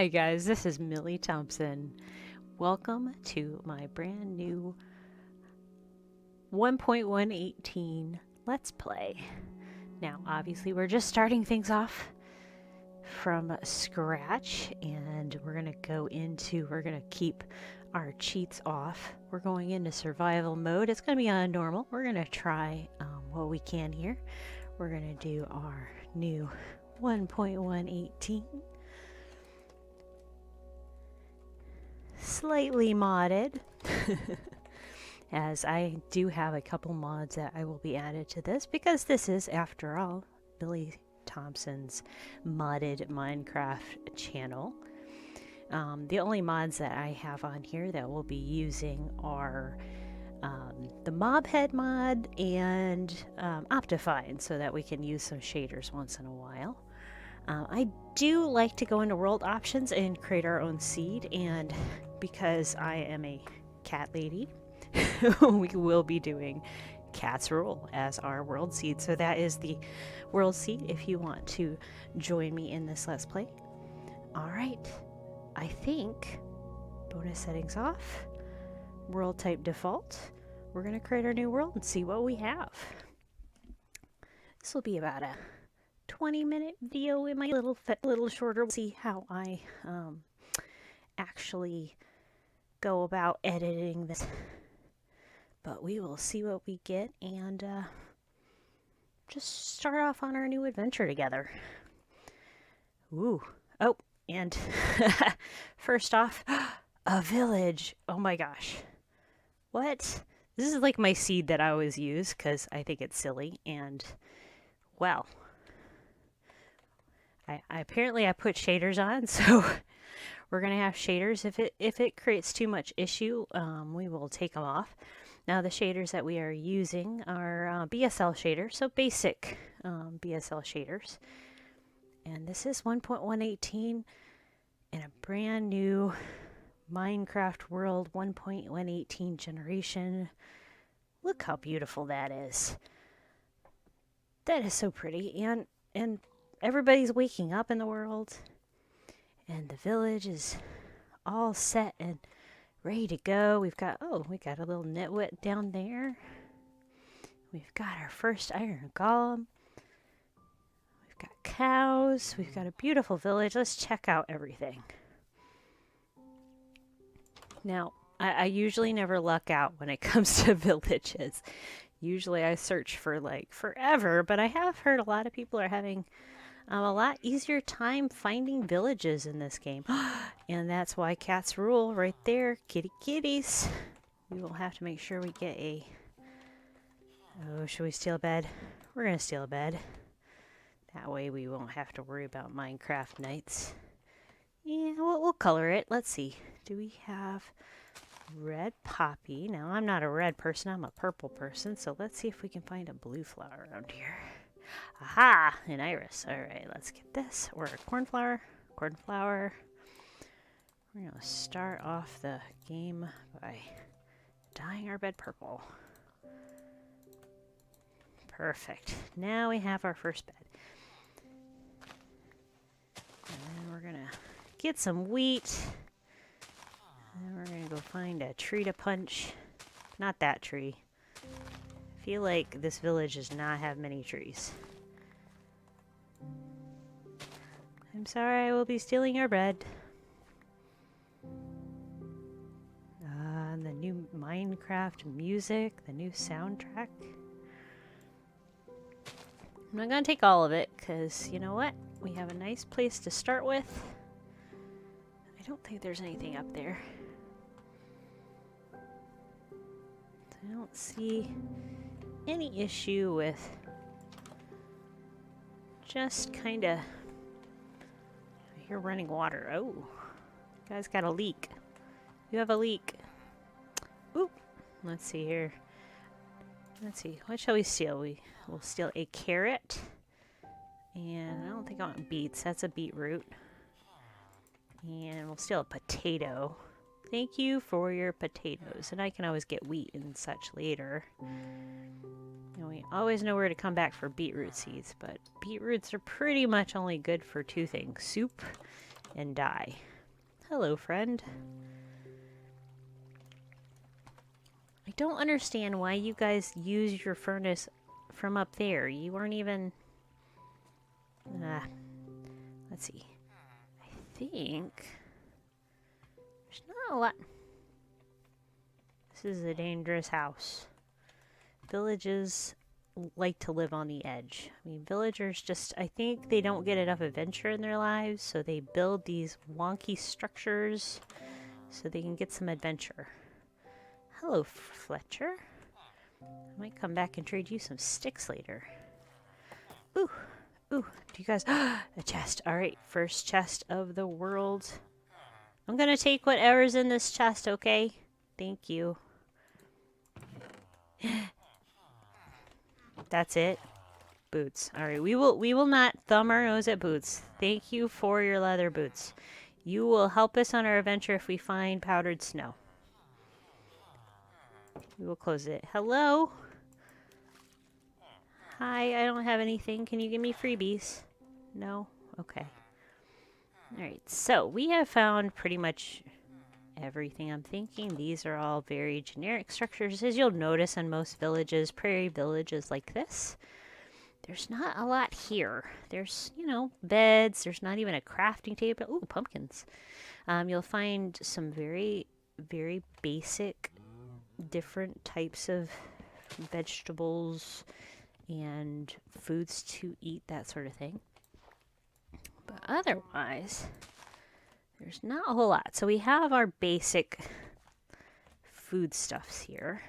Hi guys, this is Millie Thompson. Welcome to my brand new 1.118 Let's Play. Now, obviously, we're just starting things off from scratch, and we're gonna keep our cheats off. We're going into survival mode. It's gonna be on normal. We're gonna try what we can here. We're gonna do our new 1.118. Slightly modded, as I do have a couple mods that I will be added to this, because this is, after all, Billy Thompson's modded Minecraft channel. The only mods that I have on here that we'll be using are the mob head mod and Optifine, so that we can use some shaders once in a while. I do like to go into world options and create our own seed, and because I am a cat lady, we will be doing Cat's Rule as our world seed. So that is the world seed if you want to join me in this Let's Play. Alright, I think bonus settings off, world type default. We're going to create our new world and see what we have. This will be about a 20-minute video in my little shorter. We'll see how I actually go about editing this, but we will see what we get and just start off on our new adventure together. Ooh, oh, and first off, a village. Oh my gosh, what? This is like my seed that I always use because I think it's silly, and well, I apparently put shaders on, so we're gonna have shaders. If it creates too much issue, we will take them off. Now the shaders that we are using are BSL shaders, so basic BSL shaders. And this is 1.118 in a brand new Minecraft world 1.118 generation. Look how beautiful that is. That is so pretty, and everybody's waking up in the world, and the village is all set and ready to go. We got a little nitwit down there. We've got our first iron golem. We've got cows. We've got a beautiful village. Let's check out everything. Now, I usually never luck out when it comes to villages. Usually I search for like forever, but I have heard a lot of people are having a lot easier time finding villages in this game. And that's why cats rule right there. Kitty kitties. We will have to make sure we get a... Oh, should we steal a bed? We're going to steal a bed. That way we won't have to worry about Minecraft nights. Yeah, we'll color it. Let's see. Do we have red poppy? Now, I'm not a red person. I'm a purple person. So let's see if we can find a blue flower around here. Aha! An iris. Alright, let's get this. Or a cornflower. Cornflower. We're going to start off the game by dyeing our bed purple. Perfect. Now we have our first bed. And then we're going to get some wheat. And then we're going to go find a tree to punch. Not that tree. I feel like this village does not have many trees. I'm sorry, I will be stealing your bread. The new Minecraft music, the new soundtrack. I'm not going to take all of it, because you know what? We have a nice place to start with. I don't think there's anything up there. I don't see any issue with just kind of... I hear running water. Oh, you guys got a leak. You have a leak. Oop. Let's see here. Let's see. What shall we steal? We'll steal a carrot. And I don't think I want beets. That's a beetroot. And we'll steal a potato. Thank you for your potatoes. And I can always get wheat and such later. And we always know where to come back for beetroot seeds. But beetroots are pretty much only good for two things. Soup and dye. Hello, friend. I don't understand why you guys use your furnace from up there. You weren't even... let's see. I think... there's not a lot... This is a dangerous house. Villages like to live on the edge. I mean, villagers just... I think they don't get enough adventure in their lives, so they build these wonky structures so they can get some adventure. Hello, Fletcher. I might come back and trade you some sticks later. Ooh, ooh, do you guys... a chest. Alright, first chest of the world. I'm gonna take whatever's in this chest, okay? Thank you. That's it. Boots. Alright, we will not thumb our nose at boots. Thank you for your leather boots. You will help us on our adventure if we find powdered snow. We will close it. Hello? Hi, I don't have anything. Can you give me freebies? No? Okay. Alright, so we have found pretty much everything I'm thinking. These are all very generic structures. As you'll notice in most villages, prairie villages like this, there's not a lot here. There's, you know, beds. There's not even a crafting table. Ooh, pumpkins. You'll find some very, very basic different types of vegetables and foods to eat, that sort of thing. But otherwise, there's not a whole lot. So we have our basic foodstuffs here.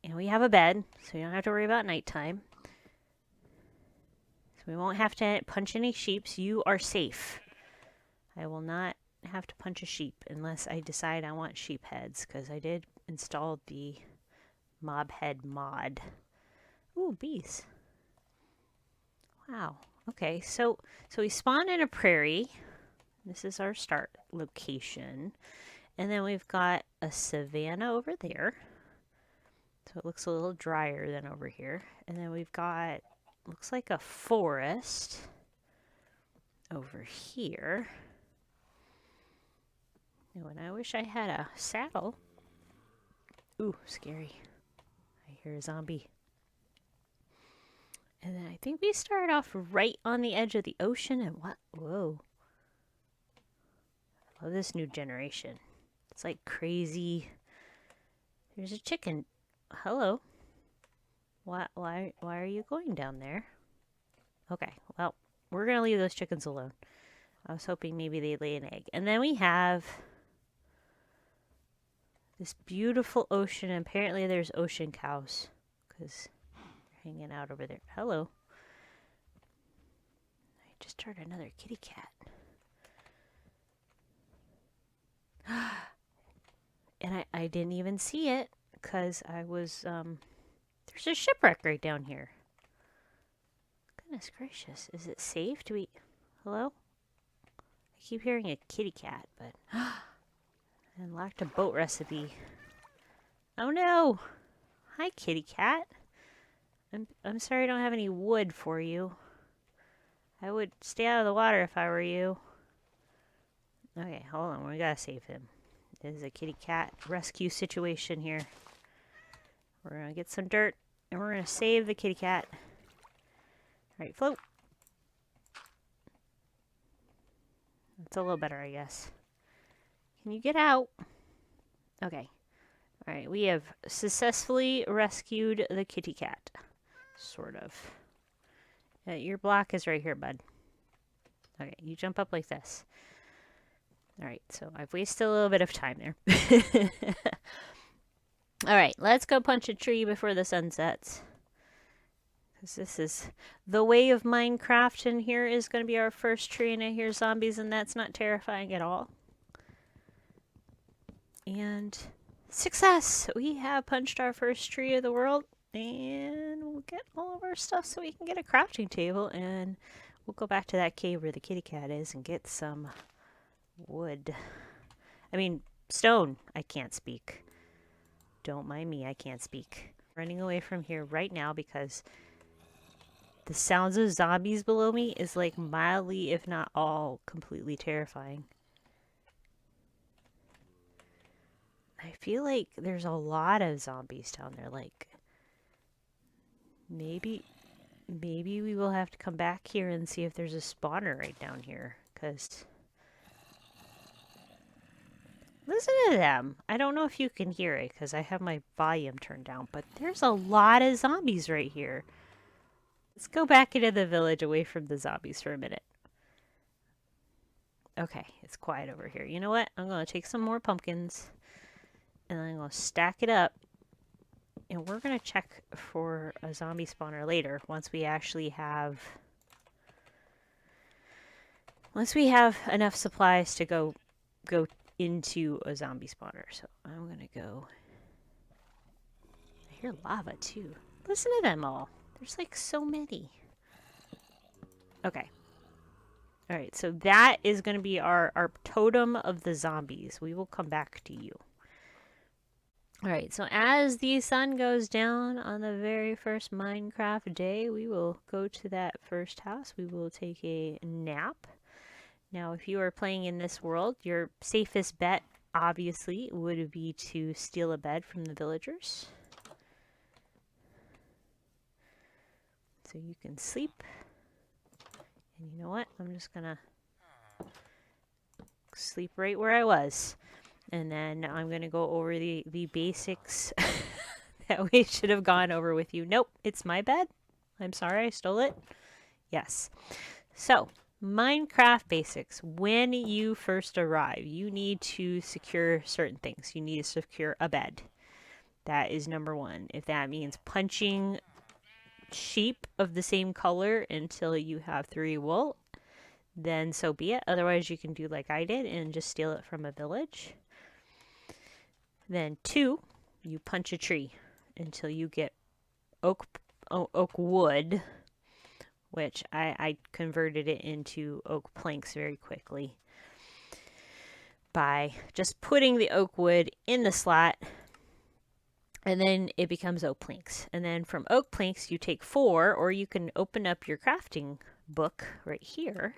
And we have a bed, so we don't have to worry about nighttime. So we won't have to punch any sheep. You are safe. I will not have to punch a sheep unless I decide I want sheep heads, because I did install the mob head mod. Ooh, bees. Wow. Okay, so we spawn in a prairie. This is our start location. And then we've got a savanna over there. So it looks a little drier than over here. And then we've got, looks like a forest over here. Oh, and I wish I had a saddle. Ooh, scary. I hear a zombie. And then I think we start off right on the edge of the ocean. And what? Whoa. I love this new generation. It's like crazy. There's a chicken. Hello. Why are you going down there? Okay, well, we're going to leave those chickens alone. I was hoping maybe they'd lay an egg. And then we have this beautiful ocean. Apparently there's ocean cows because they're hanging out over there. Hello. I just heard another kitty cat. And I didn't even see it because I was, there's a shipwreck right down here. Goodness gracious. Is it safe? Do we, hello? I keep hearing a kitty cat, but I unlocked a boat recipe. Oh no! Hi, kitty cat. I'm sorry I don't have any wood for you. I would stay out of the water if I were you. Okay, hold on. We gotta save him. This is a kitty cat rescue situation here. We're gonna get some dirt and we're gonna save the kitty cat. Alright, float. That's a little better, I guess. Can you get out? Okay. Alright, we have successfully rescued the kitty cat. Sort of. Your block is right here, bud. Okay, you jump up like this. Alright, so I've wasted a little bit of time there. Alright, let's go punch a tree before the sun sets. Because this is the way of Minecraft, and here is going to be our first tree, and I hear zombies, and that's not terrifying at all. And success! We have punched our first tree of the world, and we'll get all of our stuff so we can get a crafting table, and we'll go back to that cave where the kitty cat is and get some wood. I mean, stone. I can't speak. Don't mind me, I can't speak. Running away from here right now because the sounds of zombies below me is like mildly, if not all, completely terrifying. feel like there's a lot of zombies down there. Like, maybe we will have to come back here and see if there's a spawner right down here. Because, listen to them. I don't know if you can hear it because I have my volume turned down. But there's a lot of zombies right here. Let's go back into the village away from the zombies for a minute. Okay, it's quiet over here. You know what? I'm going to take some more pumpkins. And I'm going to stack it up. And we're going to check for a zombie spawner later once we actually have... Once we have enough supplies to go into a zombie spawner. So I'm going to go... I hear lava too. Listen to them all. There's like so many. Okay. Alright, so that is going to be our totem of the zombies. We will come back to you. Alright, so as the sun goes down on the very first Minecraft day, we will go to that first house. We will take a nap. Now, if you are playing in this world, your safest bet, obviously, would be to steal a bed from the villagers. So you can sleep. And you know what? I'm just gonna sleep right where I was. And then I'm going to go over the basics that we should have gone over with you. Nope, it's my bed. I'm sorry, I stole it. Yes. So, Minecraft basics. When you first arrive, you need to secure certain things. You need to secure a bed. That is number one. If that means punching sheep of the same color until you have 3 wool, then so be it. Otherwise, you can do like I did and just steal it from a village. Then 2, you punch a tree until you get oak wood, which I converted it into oak planks very quickly by just putting the oak wood in the slot, and then it becomes oak planks. And then from oak planks you take 4, or you can open up your crafting book right here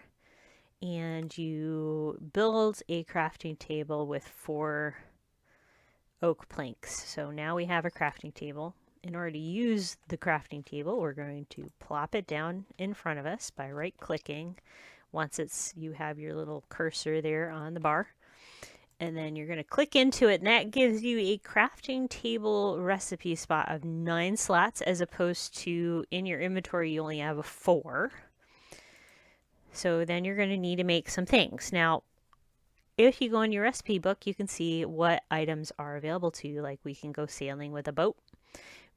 and you build a crafting table with 4 oak planks. So now we have a crafting table. In order to use the crafting table, we're going to plop it down in front of us by right clicking. Once you have your little cursor there on the bar, and then you're going to click into it, and that gives you a crafting table recipe spot of 9 slots, as opposed to in your inventory you only have 4. So then you're going to need to make some things. Now, if you go in your recipe book, you can see what items are available to you. Like, we can go sailing with a boat.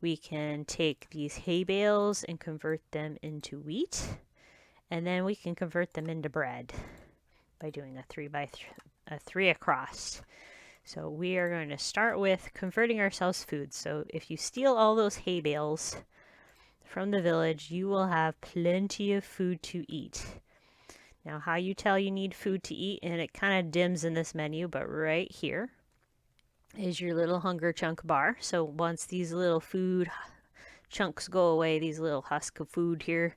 We can take these hay bales and convert them into wheat. And then we can convert them into bread by doing a 3 across. So we are going to start with converting ourselves food. So if you steal all those hay bales from the village, you will have plenty of food to eat. Now, how you tell you need food to eat, and it kind of dims in this menu, but right here is your little hunger chunk bar. So once these little food chunks go away, these little husk of food here,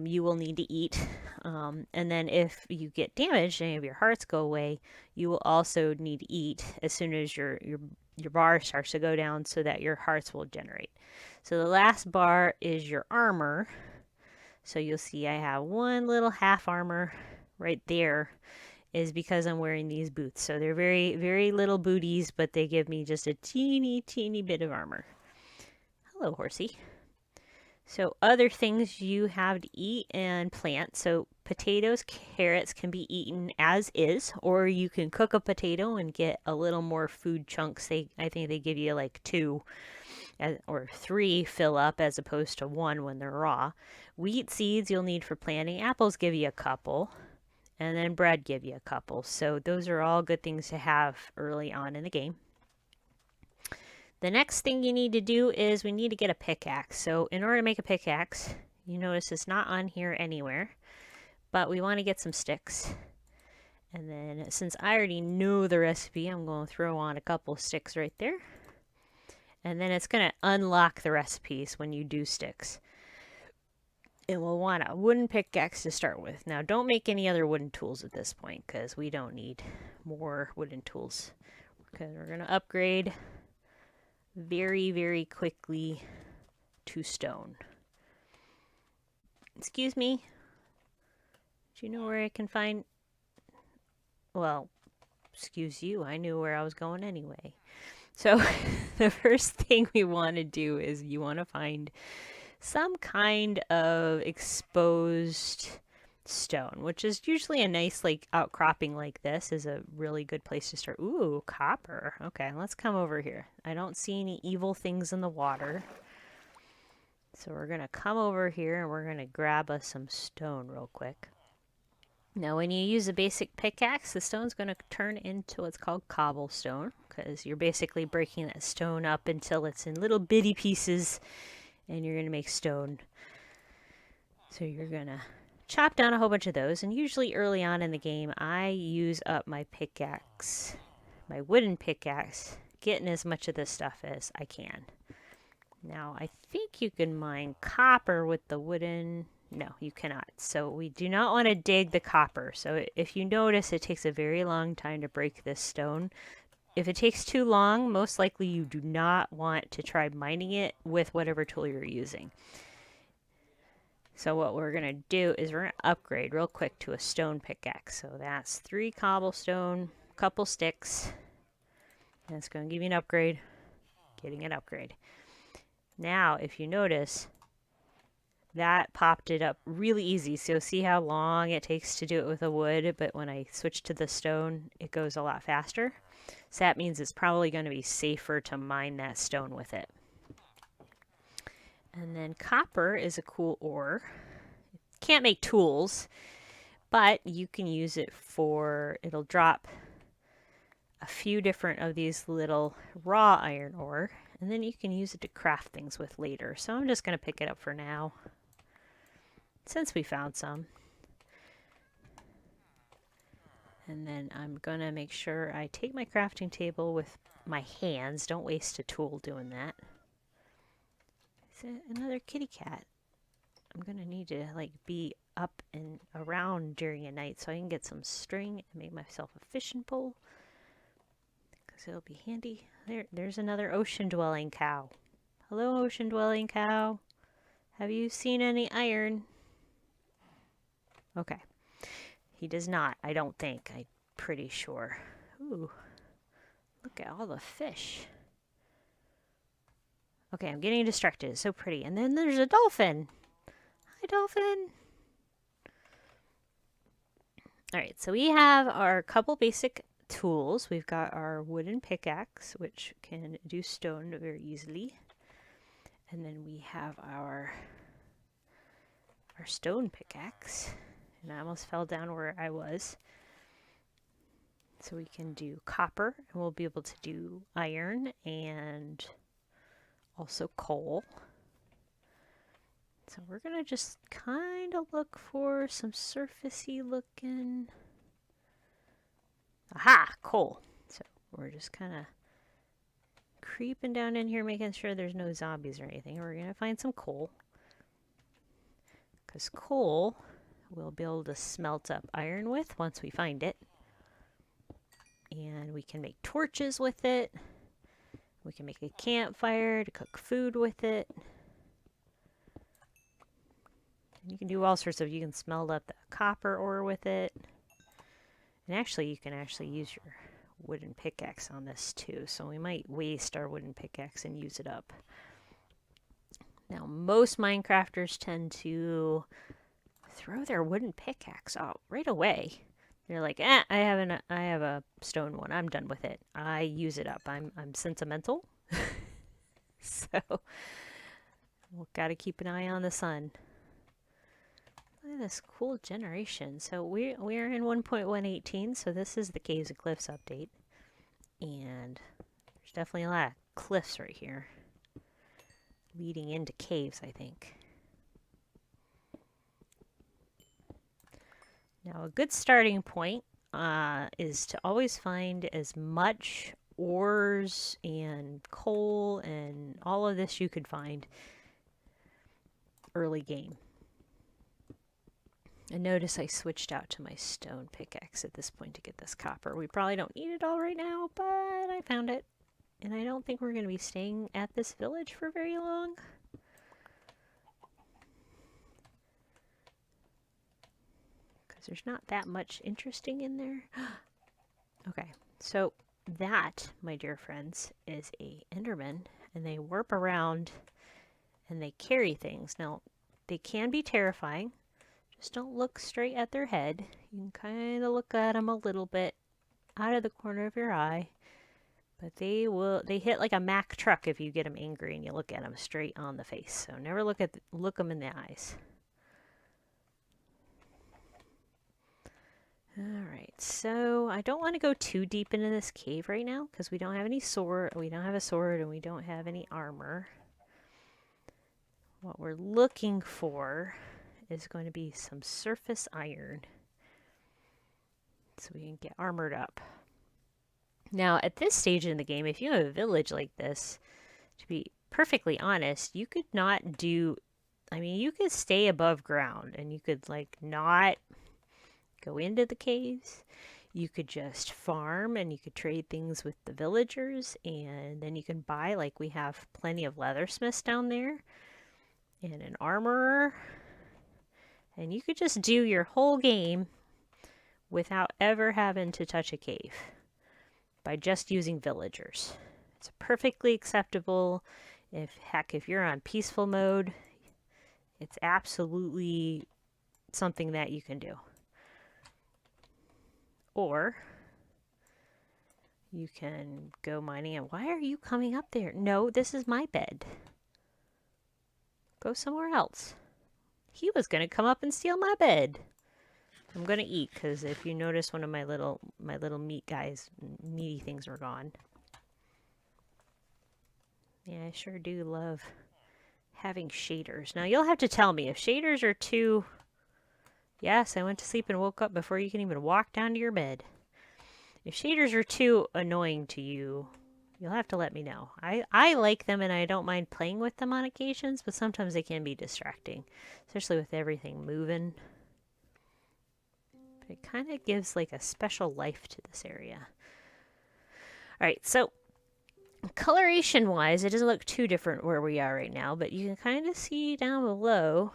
you will need to eat. And then if you get damaged, any of your hearts go away, you will also need to eat as soon as your bar starts to go down, so that your hearts will generate. So the last bar is your armor. So you'll see I have one little half armor right there, is because I'm wearing these boots. So they're very, very little booties, but they give me just a teeny bit of armor. Hello, horsey. So other things you have to eat and plant. So potatoes, carrots can be eaten as is, or you can cook a potato and get a little more food chunks. I think they give you like 2 or 3 fill up, as opposed to 1 when they're raw. Wheat seeds you'll need for planting. Apples give you a couple, and then bread give you a couple. So those are all good things to have early on in the game. The next thing you need to do is we need to get a pickaxe. So in order to make a pickaxe, you notice it's not on here anywhere, but we want to get some sticks. And then since I already know the recipe, I'm going to throw on a couple sticks right there. And then it's going to unlock the recipes when you do sticks. And we'll want a wooden pickaxe to start with. Now, don't make any other wooden tools at this point, because we don't need more wooden tools. We're because we're going to upgrade very, very quickly to stone. Excuse me. Do you know where I can find... Well, excuse you. I knew where I was going anyway. So the first thing we want to do is you want to find some kind of exposed stone, which is usually a nice like outcropping like this is a really good place to start. Ooh, copper. Okay, let's come over here. I don't see any evil things in the water. So we're going to come over here and we're going to grab us some stone real quick. Now when you use a basic pickaxe, the stone's going to turn into what's called cobblestone, because you're basically breaking that stone up until it's in little bitty pieces and you're going to make stone. So you're going to chop down a whole bunch of those, and usually early on in the game I use up my pickaxe, my wooden pickaxe, getting as much of this stuff as I can. Now I think you can mine copper with the wooden... No, you cannot. So we do not want to dig the copper. So if you notice, it takes a very long time to break this stone. If it takes too long, most likely you do not want to try mining it with whatever tool you're using. So what we're going to do is we're going to upgrade real quick to a stone pickaxe. So that's 3 cobblestone, couple sticks. And it's going to give you an upgrade. Getting an upgrade. Now, if you notice... that popped it up really easy. So see how long it takes to do it with a wood, but when I switch to the stone, it goes a lot faster. So that means it's probably going to be safer to mine that stone with it. And then copper is a cool ore. Can't make tools, but you can use it for, it'll drop a few different of these little raw iron ore, and then you can use it to craft things with later. So I'm just going to pick it up for now, since we found some. And then I'm going to make sure I take my crafting table with my hands. Don't waste a tool doing that. Is it another kitty cat? I'm going to need to like be up and around during a night so I can get some string and make myself a fishing pole, because it'll be handy. There's another ocean dwelling cow. Hello, ocean dwelling cow. Have you seen any iron? Okay. He does not, I don't think. I'm pretty sure. Ooh. Look at all the fish. Okay, I'm getting distracted. It's so pretty. And then there's a dolphin. Hi, dolphin. Alright, so we have our couple basic tools. We've got our wooden pickaxe, which can do stone very easily. And then we have our stone pickaxe. And I almost fell down where I was. So we can do copper, and we'll be able to do iron and also coal. So we're going to just kind of look for some surfacey looking... Aha! Coal. So we're just kind of creeping down in here, making sure there's no zombies or anything. We're going to find some coal. Because coal... we'll be able to smelt up iron with once we find it. And we can make torches with it. We can make a campfire to cook food with it. And you can do all sorts of, you can smelt up the copper ore with it. And actually, you can actually use your wooden pickaxe on this too. So we might waste our wooden pickaxe and use it up. Now, most Minecrafters tend to throw their wooden pickaxe out right away. They're like, I have a stone one. I'm done with it. I use it up. I'm sentimental. So we've got to keep an eye on the sun. Look at this cool generation. So we're in 1.118, so this is the Caves and Cliffs update. And there's definitely a lot of cliffs right here. Leading into caves, I think. Now, a good starting point is to always find as much ores and coal and all of this you could find early game. And notice I switched out to my stone pickaxe at this point to get this copper. We probably don't need it all right now, but I found it. And I don't think we're going to be staying at this village for very long. Because there's not that much interesting in there. Okay, so that, my dear friends, is a Enderman. And they warp around and they carry things. Now, they can be terrifying. Just don't look straight at their head. You can kind of look at them a little bit out of the corner of your eye. But they hit like a Mack truck if you get them angry and you look at them straight on the face. So never look them in the eyes. Alright, so I don't want to go too deep into this cave right now because we don't have any sword, we don't have a sword, and we don't have any armor. What we're looking for is going to be some surface iron so we can get armored up. Now, at this stage in the game, if you have a village like this, to be perfectly honest, you could not do, I mean, you could stay above ground and you could like not go into the caves. You could just farm and you could trade things with the villagers, and then you can buy, like we have plenty of leathersmiths down there and an armorer. And you could just do your whole game without ever having to touch a cave by just using villagers. It's perfectly acceptable. If you're on peaceful mode, it's absolutely something that you can do. Or you can go mining. And why are you coming up there? No, this is my bed. Go somewhere else. He was going to come up and steal my bed. I'm going to eat because if you notice, one of my little meaty things were gone. Yeah, I sure do love having shaders. Now you'll have to tell me if shaders are too... Yes, I went to sleep and woke up before you can even walk down to your bed. If shaders are too annoying to you, you'll have to let me know. I like them and I don't mind playing with them on occasions, but sometimes they can be distracting, especially with everything moving. But it kind of gives like a special life to this area. Alright, so coloration-wise, it doesn't look too different where we are right now, but you can kind of see down below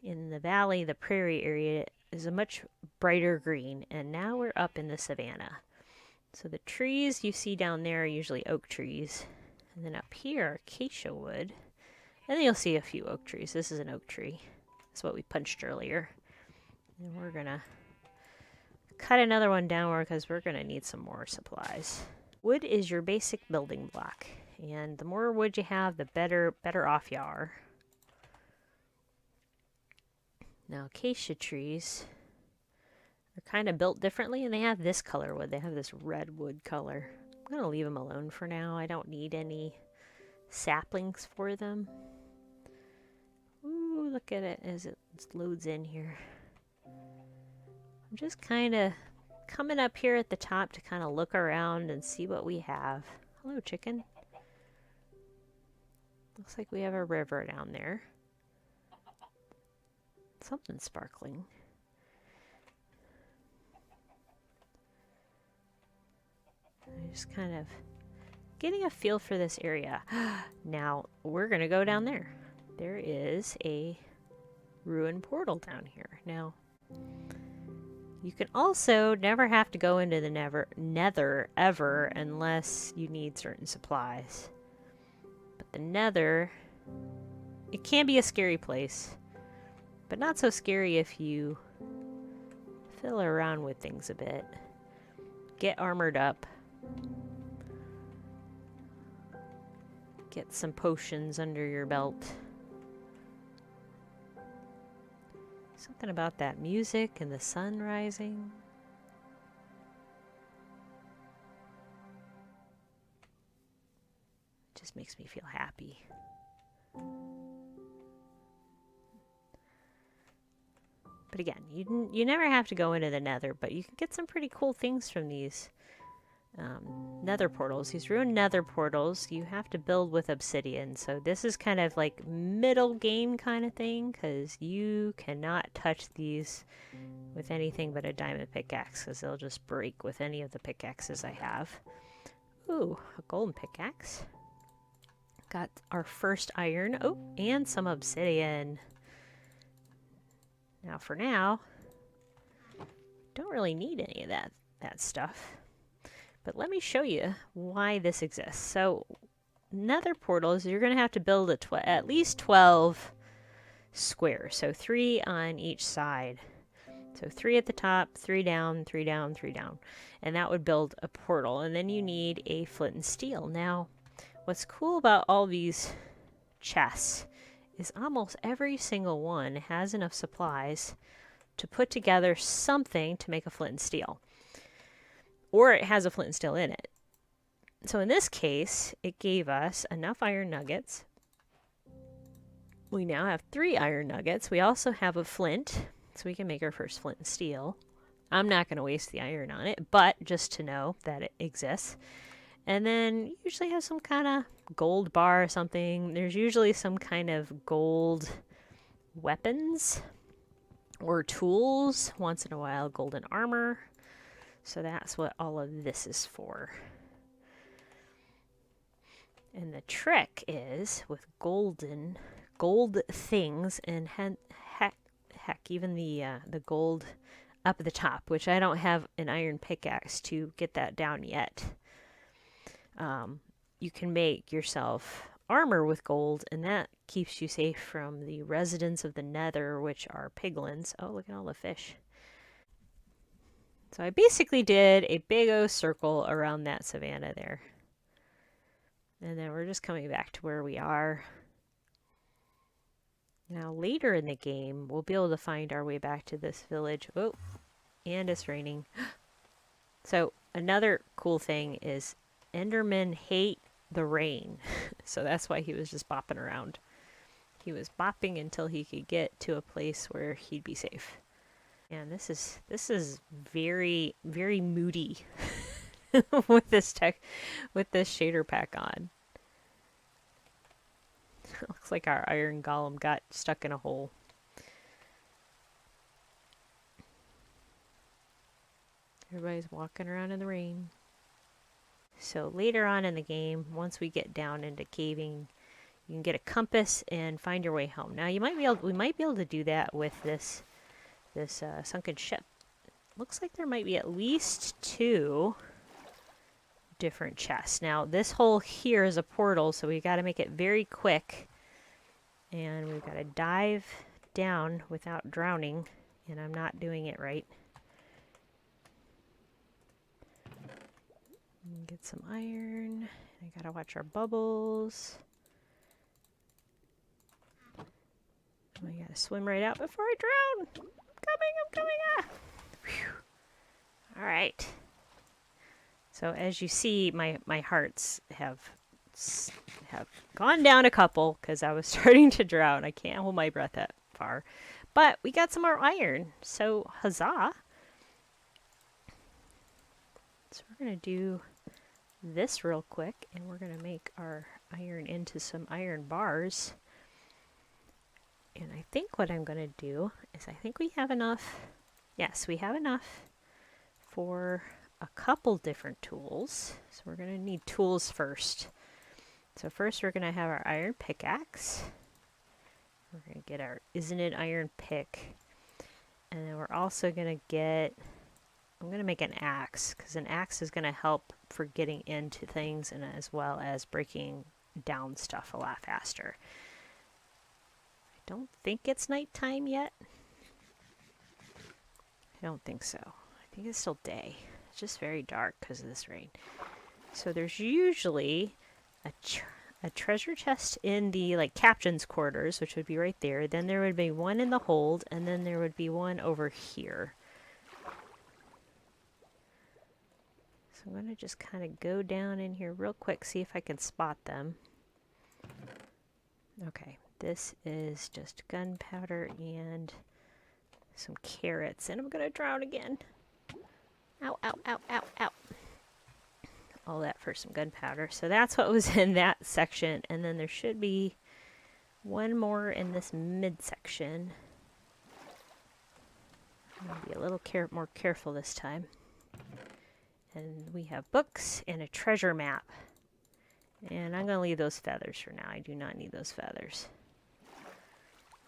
in the valley, the prairie area is a much brighter green, and now we're up in the savanna. So the trees you see down there are usually oak trees, and then up here, acacia wood, and then you'll see a few oak trees. This is an oak tree. That's what we punched earlier. And we're gonna cut another one down because we're gonna need some more supplies. Wood is your basic building block, and the more wood you have, the better off you are. Now, acacia trees are kind of built differently, and they have this color wood. They have this red wood color. I'm going to leave them alone for now. I don't need any saplings for them. Ooh, look at it as it loads in here. I'm just kind of coming up here at the top to kind of look around and see what we have. Hello, chicken. Looks like we have a river down there. Something sparkling. I'm just kind of getting a feel for this area. Now, we're going to go down there. There is a ruined portal down here. Now, you can also never have to go into the nether ever unless you need certain supplies. But the nether, it can be a scary place. But not so scary if you fiddle around with things a bit. Get armored up. Get some potions under your belt. Something about that music and the sun rising. Just makes me feel happy. But again, you never have to go into the nether, but you can get some pretty cool things from these nether portals. These ruined nether portals, you have to build with obsidian. So this is kind of like middle game kind of thing, because you cannot touch these with anything but a diamond pickaxe, because they'll just break with any of the pickaxes I have. Ooh, a golden pickaxe. Got our first iron. Oh, and some obsidian. Now for now, don't really need any of that stuff. But let me show you why this exists. So nether portals, you're going to have to build at least 12 squares. So 3 on each side. So 3 at the top, 3 down, 3 down, 3 down. And that would build a portal. And then you need a flint and steel. Now, what's cool about all these chests is almost every single one has enough supplies to put together something to make a flint and steel. Or it has a flint and steel in it. So in this case, it gave us enough iron nuggets. We now have 3 iron nuggets. We also have a flint, so we can make our first flint and steel. I'm not going to waste the iron on it, but just to know that it exists. And then you usually have some kind of gold bar or something. There's usually some kind of gold weapons or tools. Once in a while, golden armor. So that's what all of this is for. And the trick is with gold things, and heck, even the gold up at the top, which I don't have an iron pickaxe to get that down yet. You can make yourself armor with gold, and that keeps you safe from the residents of the nether, which are piglins. Oh, look at all the fish. So I basically did a big O circle around that savanna there. And then we're just coming back to where we are. Now later in the game, we'll be able to find our way back to this village. Oh, and it's raining. So another cool thing is Endermen hate the rain. So that's why he was just bopping around. He was bopping until he could get to a place where he'd be safe. And this is very, very moody with this shader pack on. Looks like our iron golem got stuck in a hole. Everybody's walking around in the rain. So later on in the game, once we get down into caving, you can get a compass and find your way home. Now we might be able to do that with this sunken ship. Looks like there might be at least 2 different chests. Now this hole here is a portal, so we got to make it very quick, and we've got to dive down without drowning, and I'm not doing it right. Get some iron. I gotta watch our bubbles. I gotta swim right out before I drown. I'm coming. Ah. All right. So as you see, my hearts have gone down a couple because I was starting to drown. I can't hold my breath that far, but we got some more iron. So huzzah! So we're gonna do this real quick, and we're gonna make our iron into some iron bars. And I think what I'm gonna do is I think we have enough. Yes, we have enough for a couple different tools. So we're gonna need tools first. So first we're gonna have our iron pickaxe. We're gonna get our Isn't It iron pick. And then we're also gonna get, I'm gonna make an axe, because an axe is gonna help for getting into things, and as well as breaking down stuff a lot faster. I don't think it's nighttime yet. I don't think so. I think it's still day. It's just very dark because of this rain. So there's usually a treasure chest in the captain's quarters, which would be right there. Then there would be one in the hold, and then there would be one over here. So I'm going to just kind of go down in here real quick, see if I can spot them. Okay, this is just gunpowder and some carrots, and I'm going to drown again. Ow, ow, ow, ow, ow. all that for some gunpowder. So that's what was in that section. And then there should be one more in this midsection. I'll be a little more careful this time. And we have books and a treasure map. And I'm going to leave those feathers for now. I do not need those feathers.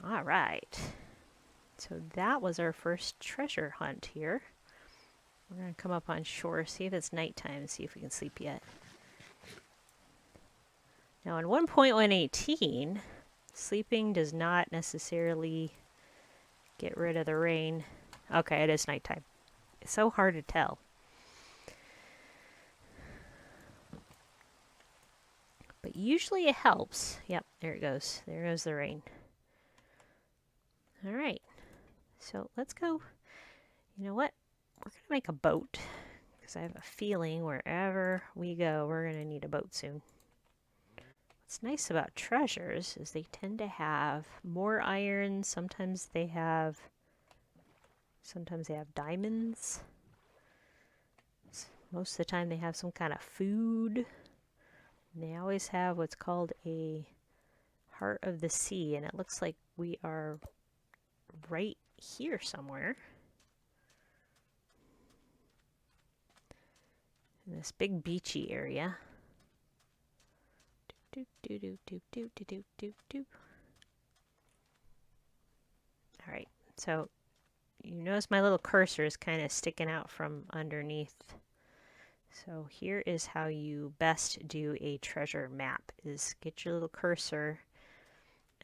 All right. So that was our first treasure hunt here. We're going to come up on shore, see if it's nighttime, and see if we can sleep yet. Now in 1.118, sleeping does not necessarily get rid of the rain. Okay, it is nighttime. It's so hard to tell. But usually it helps. Yep, there it goes. There goes the rain. All right. So let's go. You know what? We're going to make a boat. Because I have a feeling wherever we go, we're going to need a boat soon. What's nice about treasures is they tend to have more iron. Sometimes they have diamonds. Most of the time they have some kind of food. And they always have what's called a heart of the sea, and it looks like we are right here somewhere. In this big beachy area. Do, do, do, do, do, do, do, do, do. All right, so you notice my little cursor is kind of sticking out from underneath. So here is how you best do a treasure map, is get your little cursor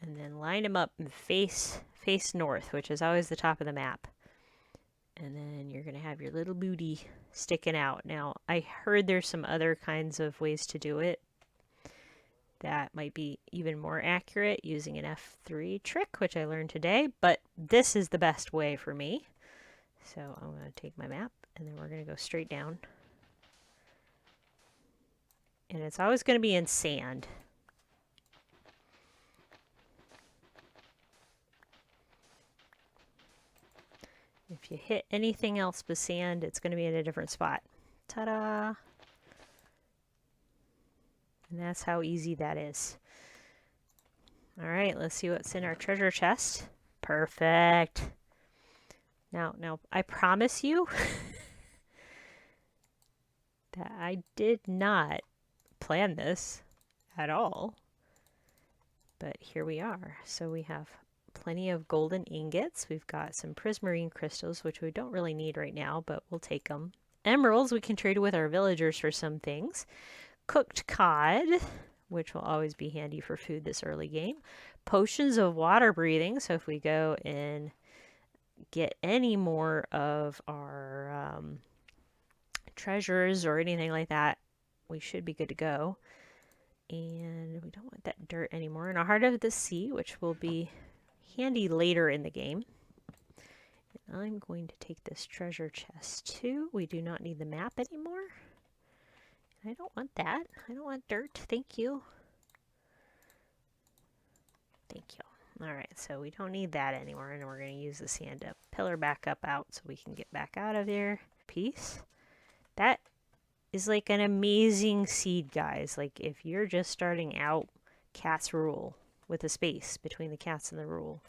and then line them up and face north, which is always the top of the map. And then you're going to have your little booty sticking out. Now, I heard there's some other kinds of ways to do it that might be even more accurate using an F3 trick, which I learned today, but this is the best way for me. So I'm going to take my map and then we're going to go straight down. And it's always going to be in sand. If you hit anything else but sand, it's going to be in a different spot. Ta-da! And that's how easy that is. All right, let's see what's in our treasure chest. Perfect. Now, I promise you that I did not plan this at all. But here we are. So we have plenty of golden ingots. We've got some prismarine crystals, which we don't really need right now, but we'll take them. Emeralds we can trade with our villagers for some things. Cooked cod, which will always be handy for food this early game. Potions of water breathing, so if we go and get any more of our treasures or anything like that, we should be good to go. And we don't want that dirt anymore. And a heart of the sea, which will be handy later in the game. And I'm going to take this treasure chest too. We do not need the map anymore. I don't want that. I don't want dirt. Thank you. Thank you. All right, so we don't need that anymore, and we're going to use the sand to pillar back up out so we can get back out of there. Piece. That is like an amazing seed, guys. Like if you're just starting out, cats rule, with a space between the cats and the rule.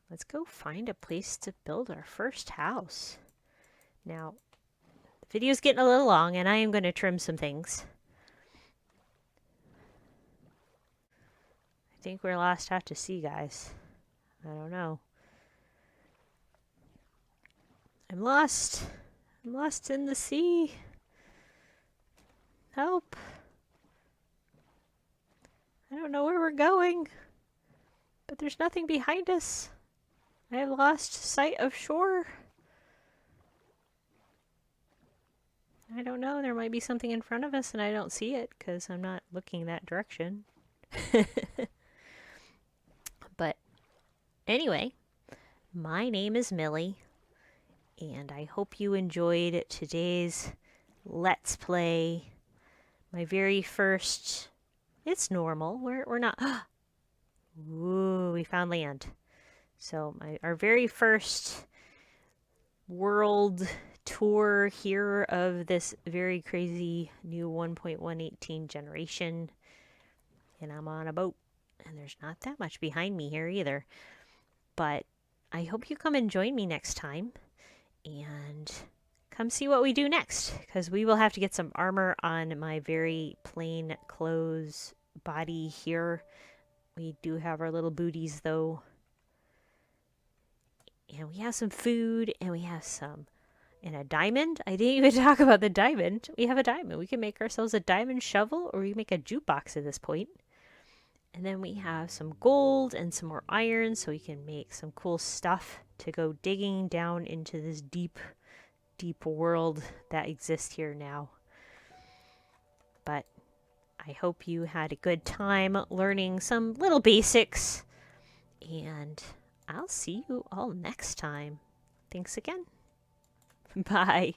Let's go find a place to build our first house. Now, the video's getting a little long, and I am going to trim some things. I think we're lost out to sea, guys. I don't know. I'm lost. I'm lost in the sea. Help. I don't know where we're going. But there's nothing behind us. I have lost sight of shore. I don't know. There might be something in front of us and I don't see it because I'm not looking that direction. But anyway, my name is Millie. And I hope you enjoyed today's Let's Play. My very first... It's normal. We're not... Ooh, we found land. So our very first world tour here of this very crazy new 1.118 generation. And I'm on a boat. And there's not that much behind me here either. But I hope you come and join me next time. And come see what we do next. Because we will have to get some armor on my very plain clothes body here. We do have our little booties though. And we have some food. And we have some... And a diamond? I didn't even talk about the diamond. We have a diamond. We can make ourselves a diamond shovel, or we can make a jukebox at this point. And then we have some gold and some more iron, so we can make some cool stuff to go digging down into this deep, deep world that exists here now. But I hope you had a good time learning some little basics. And I'll see you all next time. Thanks again. Bye.